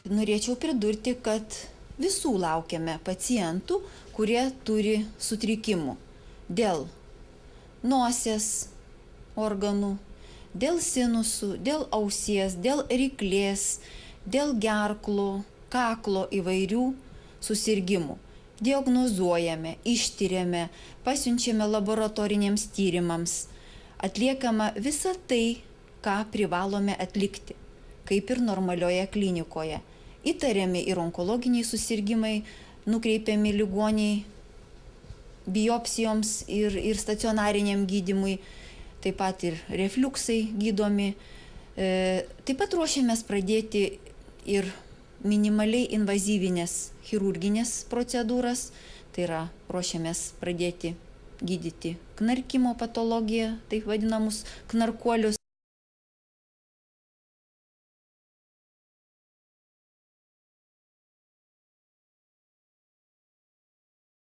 Norėčiau pridurti, kad visų laukiame pacientų, kurie turi sutrikimų dėl nosies organų, dėl sinusų, dėl ausies, dėl ryklės, dėl gerklo, kaklo įvairių susirgimų. Diagnozuojame, ištiriame, pasiunčiame laboratoriniams tyrimams, atliekama visa tai, ką privalome atlikti, kaip ir normalioje klinikoje. Įtariami ir onkologiniai susirgymai, nukreipiami ligoniai biopsijoms ir stacionariniam gydymui, taip pat ir refliuksai gydomi. Taip pat ruošiamės pradėti ir minimaliai invazyvinės chirurginės procedūras, tai yra ruošiamės pradėti gydyti knarkimo patologiją, taip vadinamus knarkuolius.